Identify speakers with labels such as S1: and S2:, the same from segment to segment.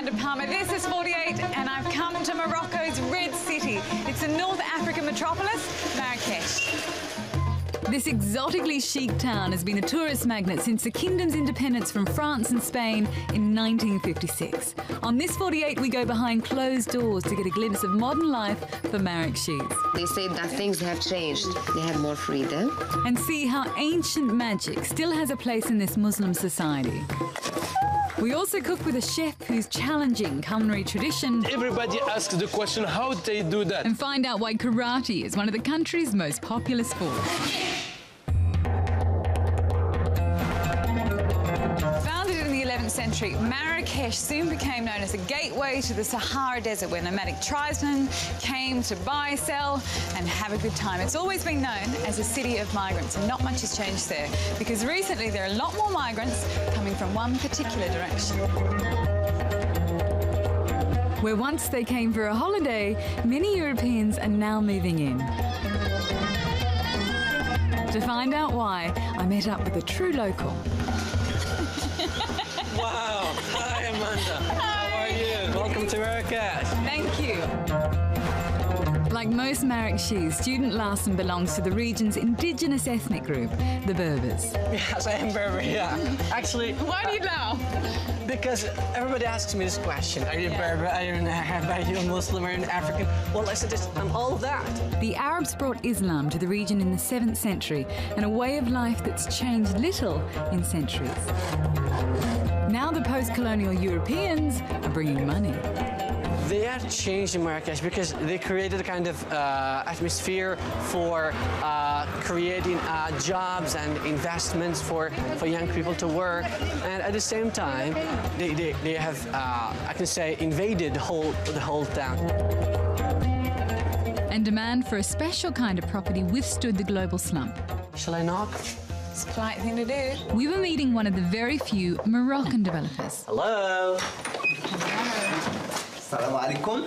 S1: Amanda Palmer. This is 48 and I've come to Morocco's Red City. It's a North African metropolis, Marrakech. This exotically chic town has been a tourist magnet since the kingdom's independence from France and Spain in 1956. On this 48, we go behind closed doors to get a glimpse of modern life for Marrakechis.
S2: They say that things have changed. They have more freedom.
S1: And see how ancient magic still has a place in this Muslim society. We also cook with a chef who's challenging culinary tradition.
S3: Everybody asks the question, how they do that?
S1: And find out why karate is one of the country's most popular sports. Founded in the 11th century, Marrakech soon became known as a gateway to the Sahara Desert where nomadic tribesmen came to buy, sell and have a good time. It's always been known as a city of migrants and not much has changed there because recently there are a lot more migrants coming from one particular direction. Where once they came for a holiday, many Europeans are now moving in. To find out why, I met up with a true local.
S4: Wow! Hi, Amanda.
S1: Hi.
S4: How are you? Welcome to Marrakech.
S1: Thank you. Like most Marrakechis, Student Larson belongs to the region's indigenous ethnic group, the Berbers.
S4: Yes, I am Berber, yeah. Actually...
S1: Why do you laugh?
S4: Because everybody asks me this question. Are you Berber? Are you an Arab? Are you a Muslim? Are you an African? Well, I said this, I'm all of that.
S1: The Arabs brought Islam to the region in the 7th century and a way of life that's changed little in centuries. Now the post-colonial Europeans are bringing money.
S4: They have changed in Marrakech because they created a kind of atmosphere for creating jobs and investments for young people to work. And at the same time, they have, I can say, invaded the whole town.
S1: And demand for a special kind of property withstood the global slump.
S4: Shall I knock?
S1: It's a polite thing to do. We were meeting one of the very few Moroccan developers.
S4: Hello.
S5: Assalamu alaikum.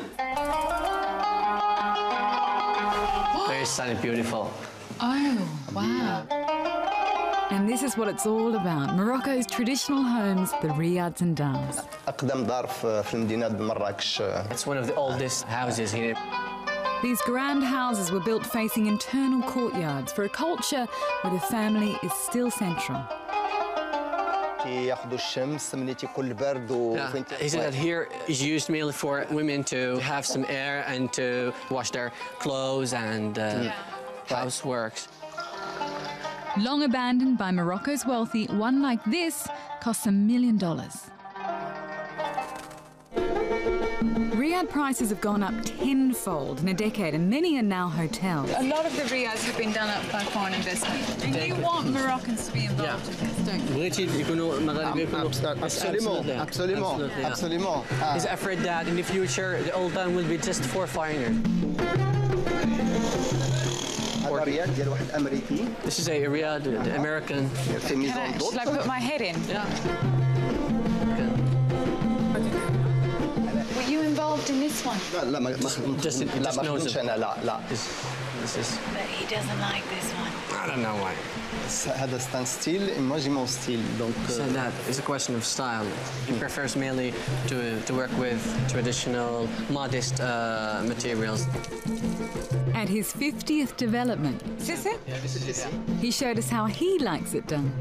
S4: Very sunny, beautiful.
S1: Oh, wow. And this is what it's all about. Morocco's traditional homes, the riads and dars.
S5: أقدم دار في المدينة بمراكش.
S4: It's one of the oldest houses here.
S1: These grand houses were built facing internal courtyards for a culture where the family is still central.
S5: ياخذوا الشمس منيتي يكون البرد
S4: He said that here is used mainly for women to have some air and to wash their clothes and houseworks.
S1: Long abandoned by Morocco's wealthy, one like this costs $1 million. Riyadh prices have gone up tenfold in a decade and many are now hotels. A lot of the riads have been done up by foreign investment. And you want Moroccans to be involved in this, don't you?
S5: Absolument.
S4: He's afraid that in the future the old town will be just for foreigners. This is a Riyadh, the American.
S1: Shall I put my head in?
S4: Yeah.
S1: Were you involved in this one?
S5: لا ما
S4: Just
S5: خدمتش أنا لا.
S4: This is.
S1: But he doesn't like this one.
S4: I don't know why.
S5: هذا ستان ستيل moi j'ai mon style donc.
S4: So that is a question of style. He prefers mainly to work with traditional, modest materials.
S1: At his 50th development. Is this it?
S4: Yeah, this is it.
S1: He showed us how he likes it done.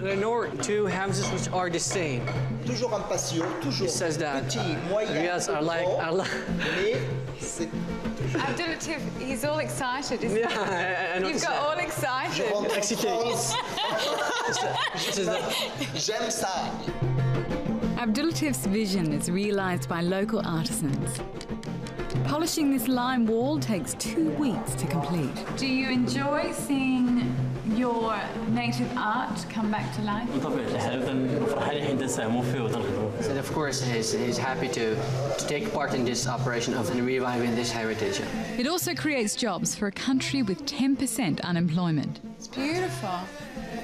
S4: There are two houses which are the same.
S5: Toujours en passion, toujours.
S4: He says that Riyadhs are like.
S1: Abdul Latif, he's all excited, isn't he?
S4: Yeah, I know.
S1: You've got all excited.
S5: J'aime ça.
S1: Abdul Latif's vision is realised by local artisans. Polishing this lime wall takes 2 weeks to complete. Do you enjoy seeing your native art come back to life?
S4: And of course, he's happy to take part in this operation of reviving this heritage.
S1: It also creates jobs for a country with 10% unemployment. It's beautiful.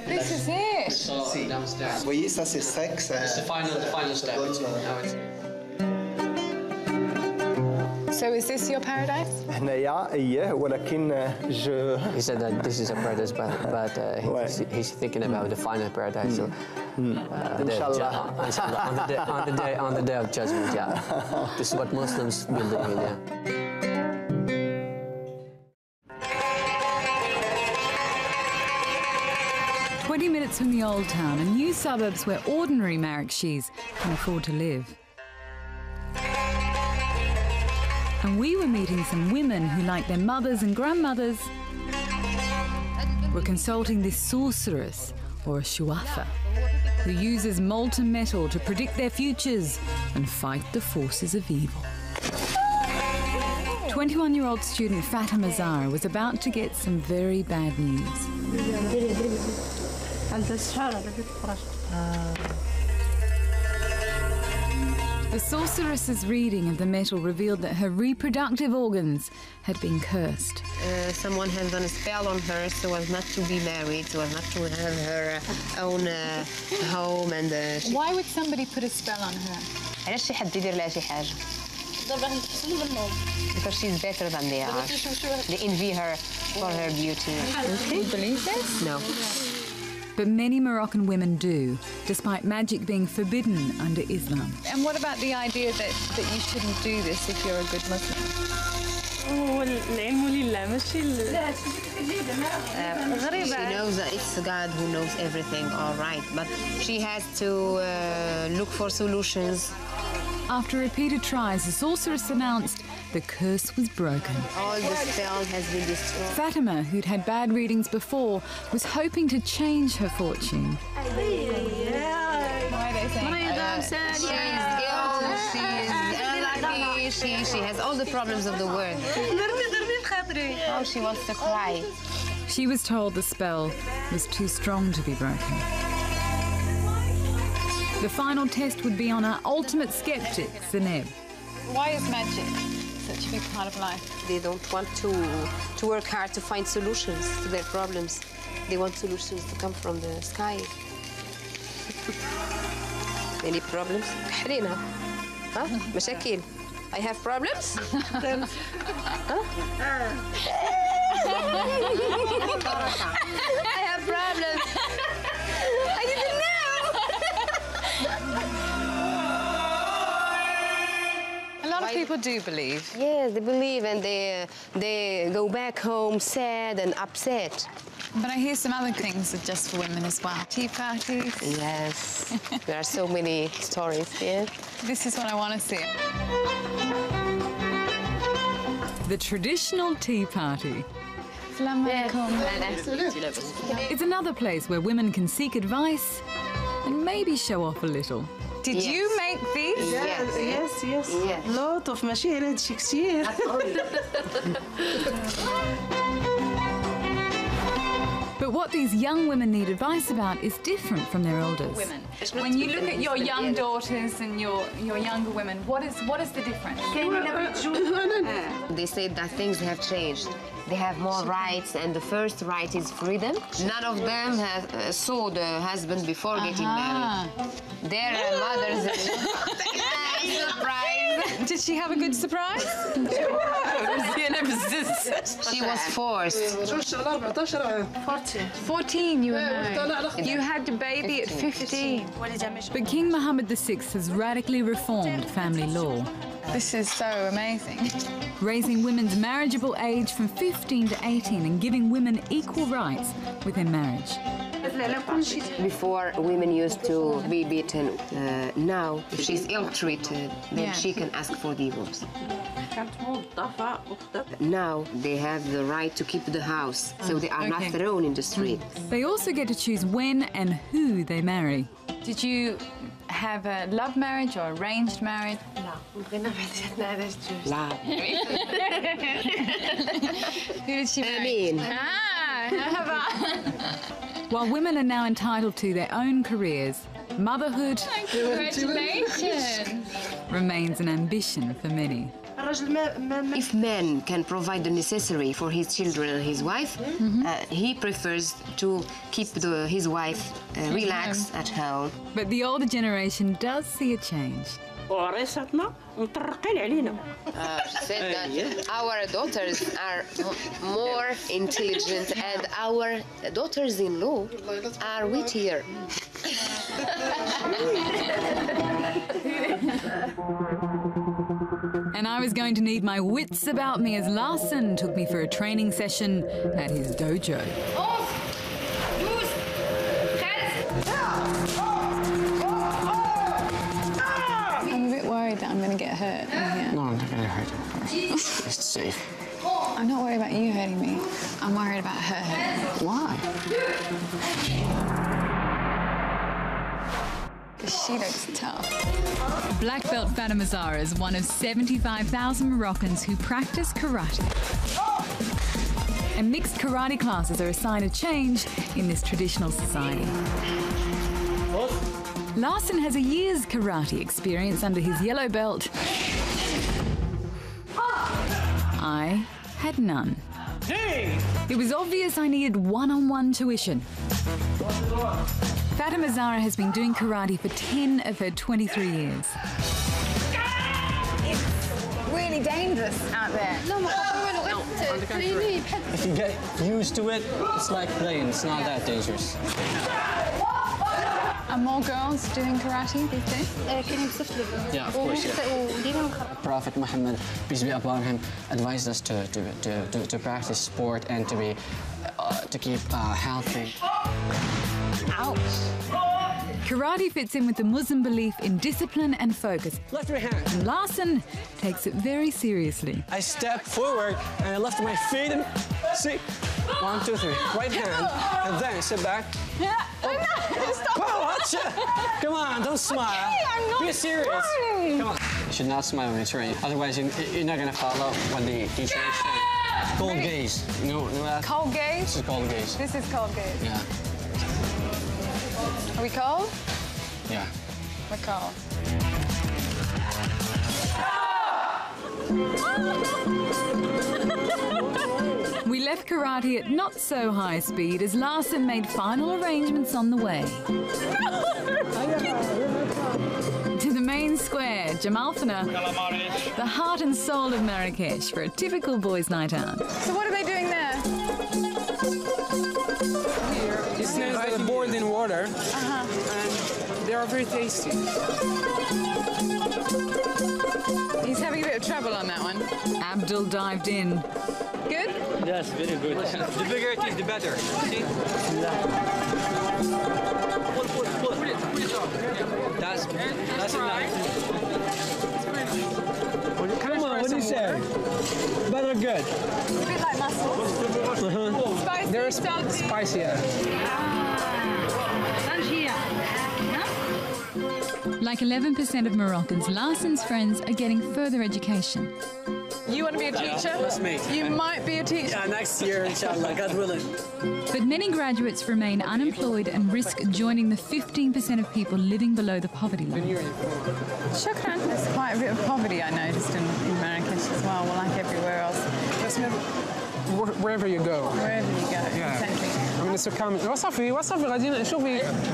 S1: This is it.
S4: Downstairs.
S5: Vous voyez, ça c'est sec.
S4: It's the final step.
S1: So is this your paradise?
S5: هنايا اييه ولكن
S4: He said that this is a paradise, but he's thinking about the final paradise. So,
S5: Inshallah.
S4: on the day of judgment, yeah. This is what Muslims believe in, yeah.
S1: 20 minutes from the old town, a new suburbs where ordinary Marrakechis can afford to live. And we were meeting some women who, like their mothers and grandmothers, were consulting this sorceress, or a shuafa, who uses molten metal to predict their futures and fight the forces of evil. 21-year-old student Fatima Zahra was about to get some very bad news. The sorceress's reading of the metal revealed that her reproductive organs had been cursed.
S2: Someone has done a spell on her so as not to be married, so as not to have her own home and...
S1: Why would somebody put a spell on her?
S2: علاش شي حد يدير لها شي حاجة؟ Because she's better than they are. They envy her for her beauty.
S1: Do you believe this?
S2: No.
S1: But many Moroccan women do, despite magic being forbidden under Islam. And what about the idea that you shouldn't do this if you're a good Muslim?
S2: She knows that it's God who knows everything, all right, but she has to look for solutions.
S1: After repeated tries, the sorceress announced the curse was broken.
S2: All the spell has been destroyed.
S1: Fatima, who'd had bad readings before, was hoping to change her fortune.
S2: Why are they saying she's ill, she has all the problems of the world. Oh, she wants to cry.
S1: She was told the spell was too strong to be broken. The final test would be on our ultimate skeptic, Zeneb. Why is magic such a big part of life?
S2: They don't want to work hard to find solutions to their problems. They want solutions to come from the sky. Any problems? حلينا. ها؟ مشاكل. I have problems? I have problems. I didn't know.
S1: A lot of people do believe.
S2: Yes, they believe and they go back home sad and upset.
S1: But I hear some other things are just for women as well. Tea parties.
S2: Yes, there are so many stories here.
S1: This is what I want to see. The traditional tea party. Assalamu alaikum. It's another place where women can seek advice and maybe show off a little. Did you make these?
S2: Yes.
S6: Lot of ماشي على هادشي كثير.
S1: But what these young women need advice about is different from their elders. Women. When you look at your young daughters and your younger women, what is the difference?
S2: They say that things have changed. They have more rights, and the first right is freedom. None of them have saw the husband before getting married. Their mothers. Surprise!
S1: Did she have a good surprise?
S2: She was forced.
S1: 14 you were married. You had a baby at 15. But King Mohammed VI has radically reformed family law. This is so amazing. Raising women's marriageable age from 15 to 18 and giving women equal rights within marriage.
S2: Before, women used to be beaten. Now, if she's ill-treated, then she can ask for divorce. Now, they have the right to keep the house, so they are not thrown in the street.
S1: They also get to choose when and who they marry. Did you have a love marriage or arranged marriage? Who did she marry? While women are now entitled to their own careers, motherhood
S6: Congratulations.
S1: remains an ambition for many.
S2: If man can provide the necessary for his children and his wife, he prefers to keep his wife relaxed at home.
S1: But the older generation does see a change.
S2: She said that our daughters are more intelligent and our daughters-in-law are wittier.
S1: And I was going to need my wits about me as Larson took me for a training session at his dojo.
S7: I'm a bit worried that I'm going to get hurt in here.
S4: No, I'm not going to hurt you. It's safe.
S7: I'm not worried about you hurting me. I'm worried about her hurting me.
S4: Why?
S7: Because she looks tough.
S1: Black belt Fatima Zahra is one of 75,000 Moroccans who practice karate. And mixed karate classes are a sign of change in this traditional society. Larson has a year's karate experience under his yellow belt. I had none. It was obvious I needed one-on-one tuition. Fatima Zahra has been doing karate for 10 of her 23 years.
S7: It's really dangerous out there.
S4: If you get used to it, it's like playing. It's not that dangerous.
S7: Are more girls doing karate these days?
S4: Yeah, of course, yeah. Prophet Muhammad, peace be upon him, advised us to practice sport and to keep healthy.
S7: Ouch.
S1: Karate fits in with the Muslim belief in discipline and focus.
S4: Lift your hand.
S1: And Larson takes it very seriously.
S4: I step forward and I lift my feet and see. 1, 2, 3. Right hand. And then sit back.
S7: Yeah. Oh. Stop.
S4: Whoa, watch it. Come on, don't smile.
S7: Okay, I'm not
S4: Be serious.
S7: trying.
S4: Come on. You should not smile when you train. Otherwise, you're not going to follow what the teacher is saying. Cold gaze. You know that?
S7: Cold gaze?
S4: This is cold gaze.
S7: This is cold gaze.
S4: Yeah.
S7: Are we cold?
S4: Yeah.
S7: We're cold.
S1: We left karate at not so high speed as Larson made final arrangements on the way. To the main square, Jamalfana, the heart and soul of Marrakech, for a typical boys' night out.
S7: So what are they doing there?
S8: These snails are boiled in water, and they are very tasty.
S7: He's having a bit of trouble on that one.
S1: Abdul dived in.
S7: Good?
S9: Yes, very good. The bigger it is, the better. See? Pull it. That's enough.
S8: Come on, what do you say? Better good.
S7: A bit like mussels. Spicy,
S8: They're
S7: salty.
S8: spicy.
S1: Like 11% of Moroccans, Larson's friends are getting further education.
S7: You want to be a teacher?
S4: That's me.
S7: You might be a teacher.
S4: Yeah, next year, inshallah, God willing.
S1: But many graduates remain unemployed and risk joining the 15% of people living below the poverty line.
S7: Shukran. There's quite a bit of poverty, I noticed, in Marrakech as well, like everywhere else.
S8: Wherever you go.
S7: Wherever you go, exactly.
S8: I mean, it's a common.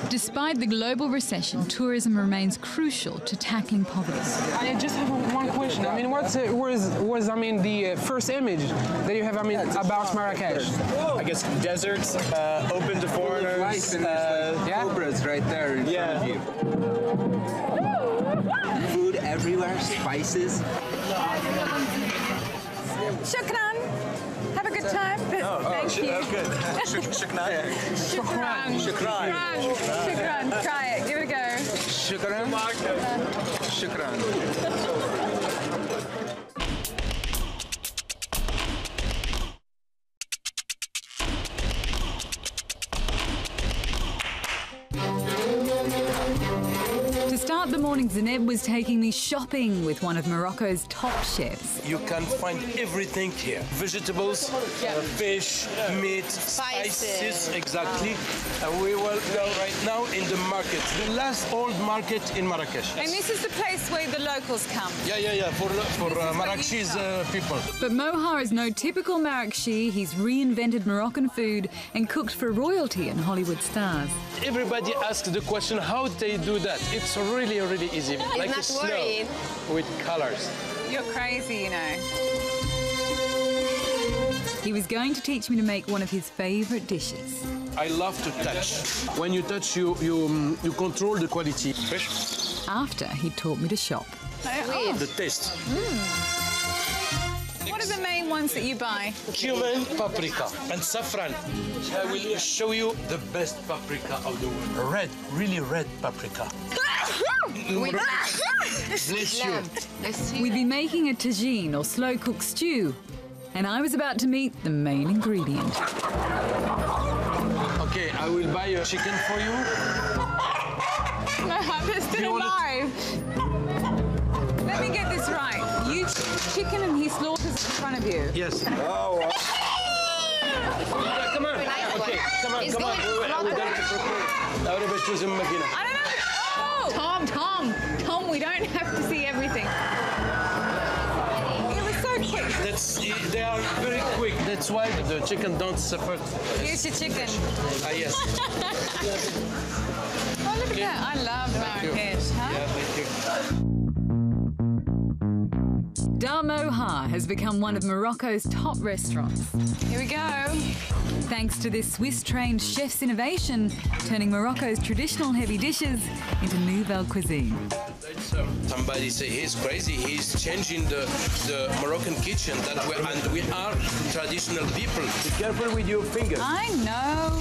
S1: Despite the global recession, tourism remains crucial to tackling poverty.
S8: I just have one question. I mean, what's the first image that you have? About Marrakech?
S10: I guess deserts, open to foreigners,
S5: Cobras right there in front of you. Food everywhere, spices.
S7: Shukran. Have a good time. Thank you.
S10: Good. Shukran.
S7: Shukran. Try it. Give it a go.
S10: Shukran.
S1: To start the morning morning, Zeneb was taking me shopping with one of Morocco's top chefs.
S3: You can find everything here. Vegetables, fish, meat, spices, exactly. We will go right now in the market, the last old market in Marrakech.
S1: And this is the place where the locals come.
S3: Yeah, for Marrakech's people.
S1: But Mohar is no typical Marrakechi. He's reinvented Moroccan food and cooked for royalty and Hollywood stars.
S3: Everybody asks the question, how they do that? It's really, really easy. Like a snow with colors.
S1: You're crazy, you know. He was going to teach me to make one of his favourite dishes.
S3: I love to touch. When you touch, you control the quality. Fresh.
S1: After, he taught me to shop.
S3: The taste.
S1: What are the main ones that you buy?
S3: Cumin, paprika, and saffron. I will show you the best paprika of the world. Red, really red paprika. Bless you.
S1: We'd be making a tagine or slow-cooked stew, and I was about to meet the main ingredient.
S3: Okay, I will buy a chicken for you.
S1: No, they're still alive. Let me get this right. You chicken and he slaughters in front of you.
S3: Yes. Oh. Come on. Okay, come on.
S1: I don't know. Oh! Tom, we don't have to see everything. It was so quick.
S3: They are very quick. That's why the chicken don't suffer.
S1: Here's your chicken.
S3: Yes.
S1: Oh, look at that. I love Marrakech, huh?
S3: Yeah, thank you.
S1: Dar Mohar has become one of Morocco's top restaurants. Here we go. Thanks to this Swiss-trained chef's innovation, turning Morocco's traditional heavy dishes into nouvelle cuisine.
S3: Somebody say he's crazy. He's changing the Moroccan kitchen. And we are traditional people. Be careful with your fingers.
S1: I know.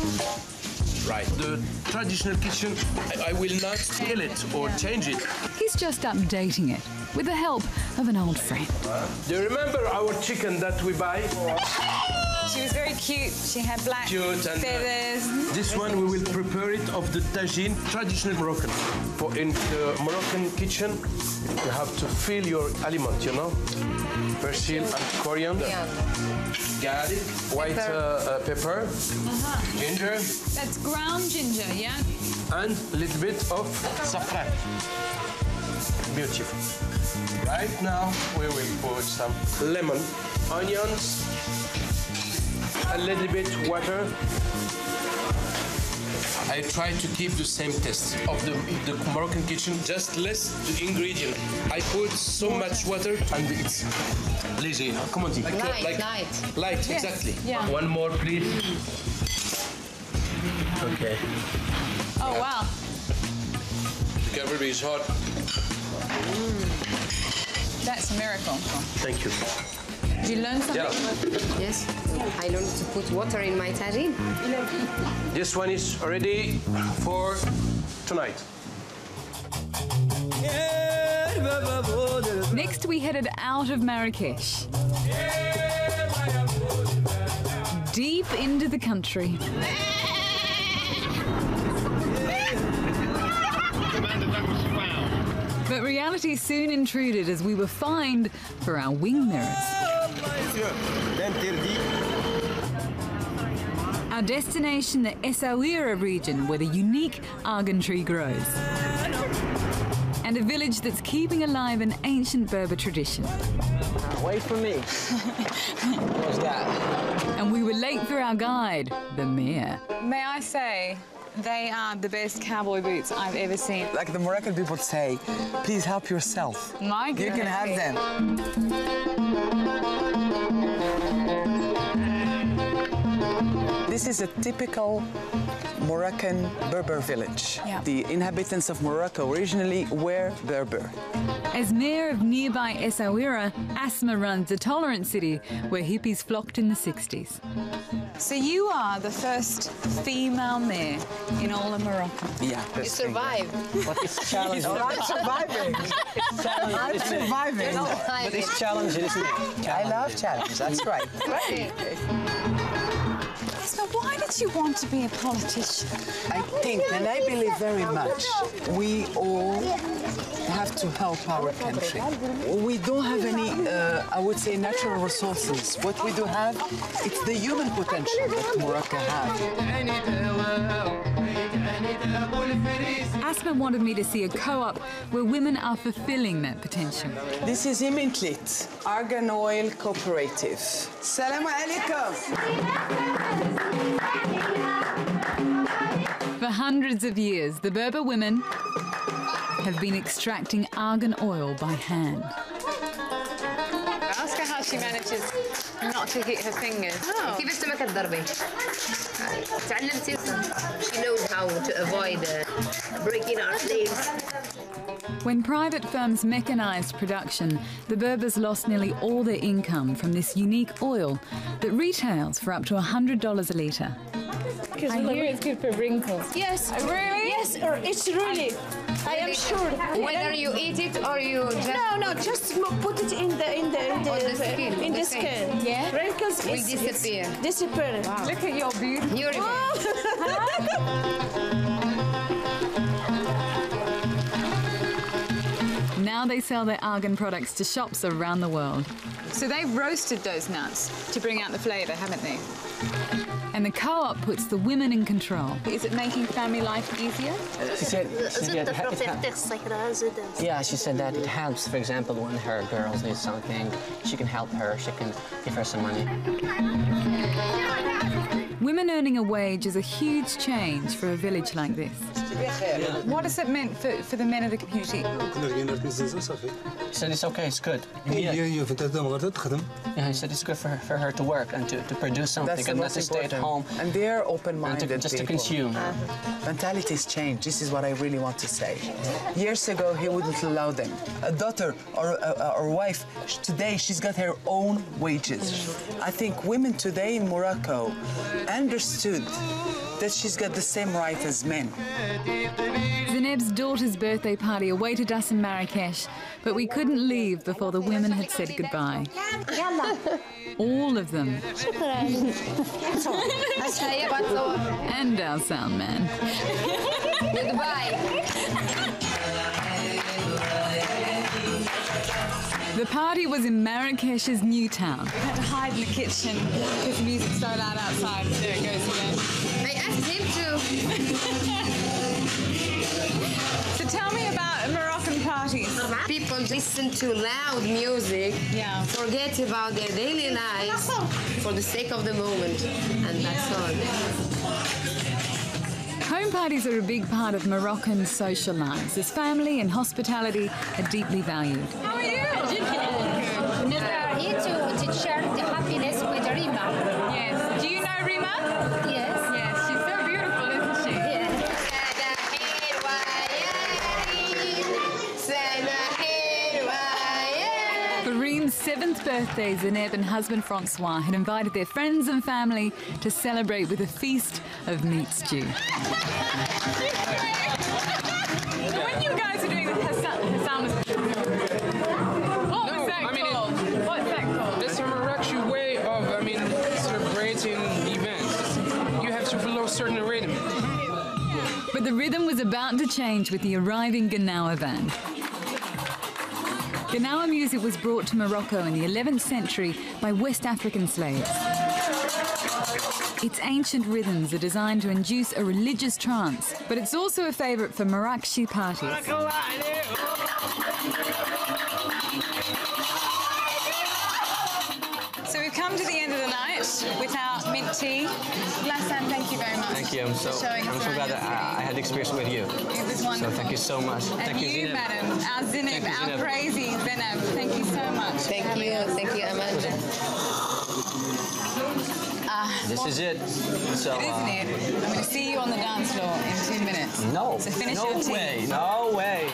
S3: Right. The traditional kitchen, I will not steal it or change it.
S1: He's just updating it with the help of an old friend.
S3: Do you remember our chicken that we buy?
S1: She was very cute. She had black feathers.
S3: This one we will prepare it of the tagine, traditional Moroccan. For in the Moroccan kitchen, you have to fill your element, you know? Persil and coriander, garlic, white pepper, ginger.
S1: That's ground ginger, yeah?
S3: And a little bit of saffron. Beautiful. Right now, we will put some lemon, onions, a little bit water. I try to keep the same taste of the Moroccan kitchen, just less the ingredient. I put so much water and it's lazy. Come on, light, yes. Exactly.
S1: Yeah.
S3: One more, please. Okay.
S1: Oh, wow.
S3: Careful, it's hot.
S1: That's a miracle.
S3: Thank you.
S1: Did you learn something?
S2: Yeah. Yes. I learned to put water in my tagine.
S3: This one is ready for tonight.
S1: Next, we headed out of Marrakech. Deep into the country. But reality soon intruded as we were fined for our wing mirrors. Our destination, the Essaouira region, where the unique argan tree grows. And a village that's keeping alive an ancient Berber tradition.
S4: Wait for me. What's that?
S1: And we were late for our guide, the mayor.
S7: May I say, they are the best cowboy boots I've ever seen.
S11: Like the Moroccan people say, please help yourself.
S7: My goodness.
S11: You can have them. This is a typical Moroccan Berber village.
S7: Yeah.
S11: The inhabitants of Morocco originally were Berber.
S1: As mayor of nearby Essaouira, Asma runs a tolerant city where hippies flocked in the 60s.
S7: So you are the first female mayor in all of Morocco.
S11: Yeah.
S2: You survived.
S4: But it's challenging.
S11: I'm surviving. I'm surviving.
S4: But it's challenging, isn't it?
S11: I love challenge, that's right.
S7: So why did you want to be a politician?
S11: I think, and I believe very much, we all have to help our country. We don't have any, I would say, natural resources. What we do have, it's the human potential that Morocco has.
S1: Asma wanted me to see a co-op where women are fulfilling that potential.
S11: This is Imintlit, Argan Oil Cooperative. Salam alaikum.
S1: For hundreds of years, the Berber women have been extracting argan oil by hand.
S7: Ask her how she manages not to hit her fingers.
S2: كيف السمكة الضربة؟ تعلمتي. She knows how to avoid breaking our nails.
S1: When private firms mechanized production, the Berbers lost nearly all their income from this unique oil that retails for up to $100 a litre.
S7: I hear it's good for wrinkles.
S12: Yes.
S7: Really?
S12: Yes, or it's really. I am sure.
S2: Whether you eat it or you just
S12: No, just put it in the skin.
S2: Yeah.
S12: Wrinkles
S2: will disappear.
S12: Disappear.
S2: Wow.
S7: Look at your beautiful.
S2: You're
S1: Now they sell their argan products to shops around the world.
S7: So they've roasted those nuts to bring out the flavour, haven't they?
S1: And the co-op puts the women in control.
S7: Is it making family life easier?
S4: She said she said that it helps. For example, when her girls need something, she can help her, she can give her some money.
S1: Women earning a wage is a huge change for a village like this.
S7: What has it meant for the men of the community?
S4: He said it's okay, it's good. Yeah, he said it's good for her to work and to produce something and not to stay at home.
S11: And they are open-minded
S4: just
S11: people.
S4: to consume.
S11: Mentalities change. This is what I really want to say. Years ago, he wouldn't allow them. A daughter or wife, today she's got her own wages. I think women today in Morocco understood that she's got the same right as men.
S1: Zineb's daughter's birthday party awaited us in Marrakech, but we couldn't leave before the women had said goodbye. All of them. And our sound man.
S2: Goodbye.
S1: The party was in Marrakech's new town.
S7: We had to hide in the kitchen because the music's so loud outside. There it goes again.
S2: I asked him to.
S7: So tell me about Moroccan parties.
S2: People listen to loud music, forget about their daily lives for the sake of the moment, and that's all.
S1: Home parties are a big part of Moroccan social lives, as family and hospitality are deeply valued.
S7: How are you?
S12: We are here to share the happiness with Rima.
S7: Yes. Do you know Rima?
S12: Yes.
S7: Yes, she's so beautiful, isn't she?
S12: Yes.
S1: For Reem's 7th birthday, Zineb and husband Francois had invited their friends and family to celebrate with a feast of meat stew.
S7: When you guys are doing the Hassan was what was that called? What's that called?
S8: It's a Marakeshi way of, celebrating events. You have to follow a certain rhythm.
S1: But the rhythm was about to change with the arriving Gnawa van. Gnawa music was brought to Morocco in the 11th century by West African slaves. Its ancient rhythms are designed to induce a religious trance, but it's also a favourite for Marrakech parties.
S7: So we've come to the end of the night with our mint tea. Lassan, thank you very much.
S4: Thank you. I'm so glad that I had the experience with you.
S7: It was wonderful.
S4: So thank you so much.
S7: And
S4: thank
S7: you,
S4: Zineb.
S7: madam, our Zineb,
S4: Thank you,
S7: our
S4: Zineb.
S7: crazy Zineb. Thank you so much.
S2: Thank you, Amanda.
S4: This is it. So,
S7: Isn't it? I'm going to see you on the dance floor in 2 minutes.
S4: No.
S7: So finish
S4: no
S7: your tea.
S4: way. No way.